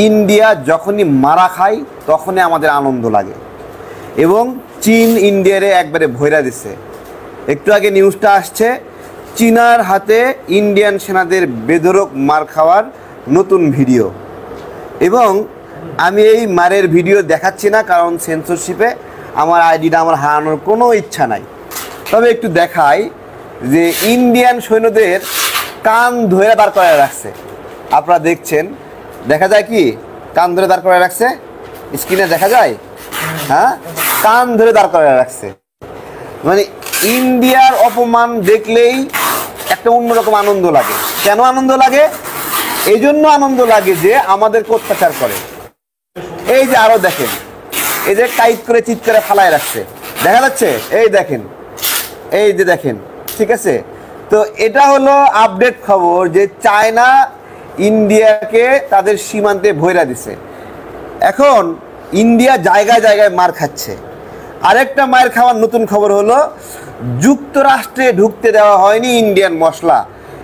India যখনই মারা খায় তখনই আমাদের আনন্দ লাগে, এবং চীন ইন্ডিয়ারে একবারে ভৈরা দিছে। একটু আগে নিউজটা আসছে, চীনার হাতে ইন্ডিয়ান সেনাদের বেধড়ক মার খাওয়ার নতুন ভিডিও। এবং আমি এই মারের ভিডিও দেখাচ্ছি না, কারণ সেন্সরশিপে আমার আইডিটা আমার হারানোর কোনো ইচ্ছা নাই। তবে একটু দেখাই যে ইন্ডিয়ান সৈন্যদের কান ধরে দাঁড় করায় রাখছে। আপনারা দেখছেন, দেখা যায় কি কান ধরে দাঁড় করায় রাখছে, স্ক্রিনে দেখা যায়, হ্যাঁ, কান ধরে দাঁড় করায় রাখছে। মানে ইন্ডিয়ার অপমান দেখলেই একটা অন্যরকম আনন্দ লাগে। কেন আনন্দ লাগে? এই জন্য আনন্দ লাগে যে আমাদেরকে অত্যাচার করে। এই যে আরো দেখেন, এই যে টাইট করে চিৎ করে ফালায় রাখছে, দেখা যাচ্ছে, এই দেখেন, এই যে দেখেন, ঠিক আছে। তো এটা হলো আপডেট খবর যে চায়না ইন্ডিয়াকে তাদের সীমান্তে ভৈরা দিছে। এখন ইন্ডিয়া জায়গায় জায়গায় মার খাচ্ছে। আরেকটা মায়ের খাওয়ার নতুন খবর হলো যুক্তরাষ্ট্রে ঢুকতে দেওয়া হয়নি ইন্ডিয়ান মশলা।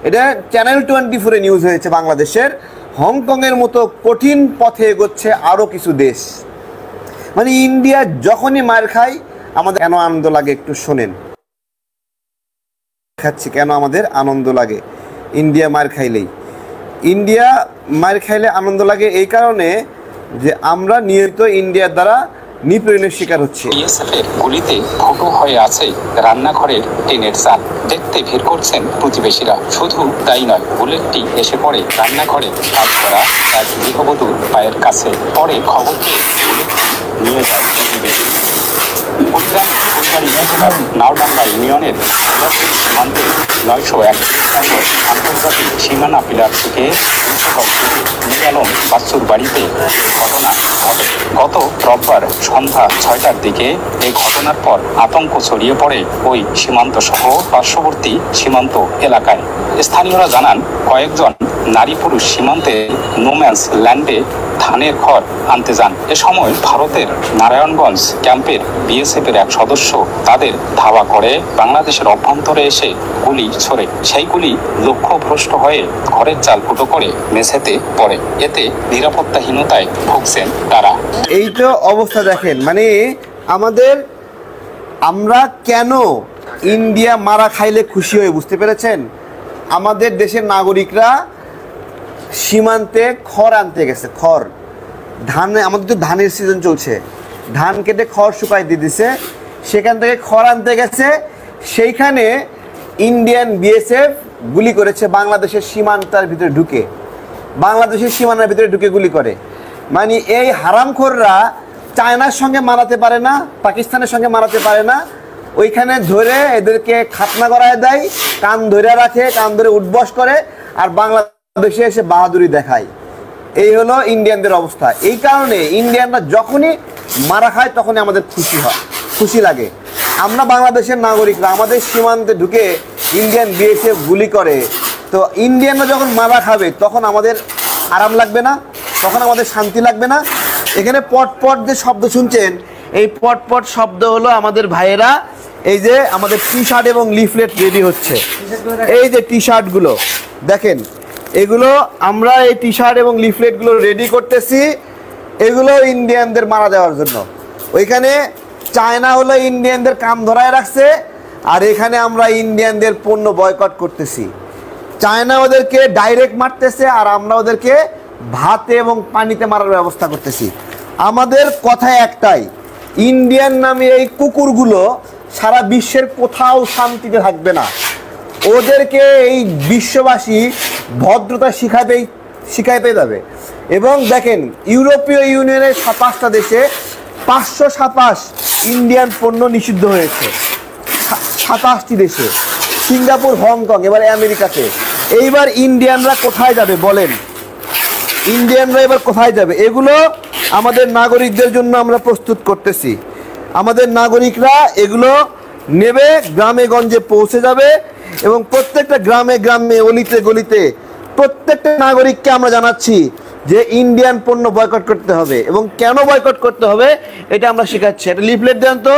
এটা চ্যানেল 24-এ নিউজ হয়েছে বাংলাদেশের। হংকংয়ের মতো কঠিন পথে এগোচ্ছে আরও কিছু দেশ। মানে ইন্ডিয়া যখনই মার খায় আমাদের কেন আনন্দ লাগে একটু শোনেন। খাচ্ছি কেন আমাদের আনন্দ লাগে ইন্ডিয়া মার খাইলেই। ইন্ডিয়া মার খাইলে আনন্দ লাগে এই কারণে যে আমরা নিয়মিত ইন্ডিয়ার দ্বারা নিপীড়নের শিকার হচ্ছে। বিএসএফের গুলিতে ফুটো হয়ে আছে রান্নাঘরের টিনের চাল। দেখতে ভিড় করছেন প্রতিবেশীরা। শুধু তাই নয়, বুলেটটি এসে পড়ে রান্নাঘরে কাজ করা এক গৃহবধূর পায়ের কাছে। পরে খবর পেয়ে বুলেটটি নিয়ে যায় প্রতিবেশী। কুড়িগ্রাম জেলার নাওডাঙ্গা ইউনিয়নের সীমান্তে 901 আন্তর্জাতিক সীমানা পিলার থেকে নিরালম বাচ্চুর বাড়িতে ঘটনা ঘটে। গত রোববার সন্ধ্যা 6টার দিকে এই ঘটনার পর আতঙ্ক ছড়িয়ে পড়ে ওই সীমান্ত সহ পার্শ্ববর্তী সীমান্ত এলাকায়। স্থানীয়রা জানান, কয়েকজন নারী পুরুষ সীমান্তে নোম্যান্স ল্যান্ডে ধানের খড় আনতে যান। এ সময় ভারতের নারায়ণগঞ্জ ক্যাম্পের বিএসএফের এক সদস্য তাদের ধাওয়া করে বাংলাদেশের অভ্যন্তরে এসে গুলি ছোড়ে। সেই গুলি লক্ষ্যভ্রষ্ট হয়ে ঘরের চাল ফুটো করে মেঝেতে পড়ে। এতে নিরাপত্তাহীনতায় ভুগছেন তারা। এই তো অবস্থা দেখেন, মানে আমরা কেন ইন্ডিয়া মারা খাইলে খুশি হয়ে, বুঝতে পেরেছেন? আমাদের দেশের নাগরিকরা সীমান্তে খড় আনতে গেছে, খড়, আমাদের তো ধানের সিজন চলছে, ধান কেটে খড় শুকাই দিয়ে দিছে, সেখান থেকে খড় আনতে গেছে। সেইখানে ইন্ডিয়ান বিএসএফ গুলি করেছে বাংলাদেশের সীমান্তের ভিতরে ঢুকে, বাংলাদেশের সীমানার ভিতরে ঢুকে গুলি করে। মানে এই হারামখোররা চায়নার সঙ্গে মারাতে পারে না, পাকিস্তানের সঙ্গে মারাতে পারে না, ওইখানে ধরে এদেরকে খাতনা করায় দেয়, কান ধরে রাখে, কান ধরে উঠবস করে, আর বাংলাদেশে এসে বাহাদুরি দেখায়। এই হলো ইন্ডিয়ানদের অবস্থা। এই কারণে ইন্ডিয়ানরা যখনই মারা খায় তখনই আমাদের খুশি লাগে। আমরা বাংলাদেশের নাগরিকরা আমাদের সীমান্তে ঢুকে ইন্ডিয়ান বিএসএফ গুলি করে, তো ইন্ডিয়ানরা যখন মারা খাবে তখন আমাদের আরাম লাগবে না, তখন আমাদের শান্তি লাগবে না। এখানে পট যে শব্দ শুনছেন, এই পট শব্দ হলো আমাদের ভাইয়েরা এই যে আমাদের টি শার্ট এবং লিফলেট রেডি হচ্ছে। এই যে টি শার্টগুলো দেখেন, এগুলো আমরা এই টি শার্ট এবং লিফলেটগুলো রেডি করতেছি, এগুলো ইন্ডিয়ানদের মারা দেওয়ার জন্য। ওইখানে চায়না হলো ইন্ডিয়ানদের কাম ধরায় রাখছে, আর এখানে আমরা ইন্ডিয়ানদের পণ্য বয়কট করতেছি। চায়না ওদেরকে ডাইরেক্ট মারতেছে, আর আমরা ওদেরকে ভাতে এবং পানিতে মারার ব্যবস্থা করতেছি। আমাদের কথা একটাই, ইন্ডিয়ান নামে এই কুকুরগুলো সারা বিশ্বের কোথাও শান্তিতে থাকবে না। ওদেরকে এই বিশ্ববাসী ভদ্রতা শিখাইতে যাবে। এবং দেখেন, ইউরোপীয় ইউনিয়নের 27টা দেশে 527 ইন্ডিয়ান পণ্য নিষিদ্ধ হয়েছে, 27টি দেশে, সিঙ্গাপুর, হংকং, এবারে আমেরিকাতে। এইবার ইন্ডিয়ানরা কোথায় যাবে বলেন? ইন্ডিয়ানরা এবার কোথায় যাবে? এগুলো আমাদের নাগরিকদের জন্য আমরা প্রস্তুত করতেছি। আমাদের নাগরিকরা এগুলো নেবে, গ্রামে গঞ্জে পৌঁছে যাবে, এবং প্রত্যেকটা গ্রামে গ্রামে, অলিতে গলিতে প্রত্যেকটা নাগরিককে আমরা জানাচ্ছি যে ইন্ডিয়ান পণ্য বয়কট করতে হবে। এবং কেন বয়কট করতে হবে এটা আমরা শেখাচ্ছি। একটা লিফলেট দেন তো,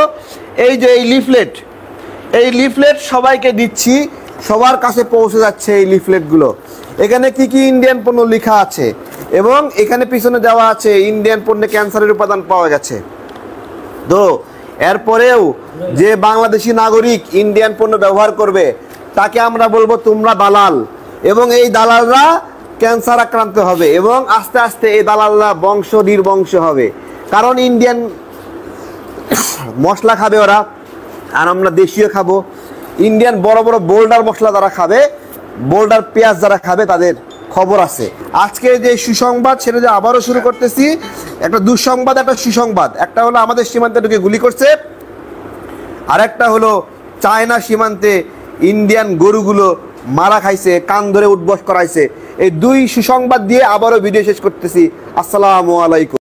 এই যে এই লিফলেট সবাইকে দিচ্ছি, সবার কাছে পৌঁছে যাচ্ছে এই লিফলেটগুলো। এখানে কি কি ইন্ডিয়ান পণ্য লেখা আছে এবং এখানে পিছনে দেওয়া আছে ইন্ডিয়ান পণ্যে ক্যান্সারের উপাদান পাওয়া গেছে। তো এরপরেও যে বাংলাদেশি নাগরিক ইন্ডিয়ান পণ্য ব্যবহার করবে তাকে আমরা বলবো তোমরা দালাল, এবং এই দালালরা ক্যান্সার আক্রান্ত হবে এবং আস্তে আস্তে এই দালালরা বংশ নির্বংশ হবে। কারণ ইন্ডিয়ান মশলা খাবে ওরা, আর আমরা দেশীয় খাবো। ইন্ডিয়ান বড় বড় বোল্ডার মশলা যারা খাবে, বোল্ডার পেঁয়াজ যারা খাবে তাদের খবর আছে। আজকে যে সুসংবাদ সেটা যে আবারও শুরু করতেছি, একটা দুঃসংবাদ একটা সুসংবাদ। একটা হলো আমাদের সীমান্তে ঢুকে গুলি করছে, আর একটা হলো চায়না সীমান্তে ইন্ডিয়ান গরুগুলো মারা খাইছে, কান ধরে উঠবস করাইছে। এই দুই সুসংবাদ দিয়ে আবারও ভিডিও শেষ করতেছি। আসসালামু আলাইকুম।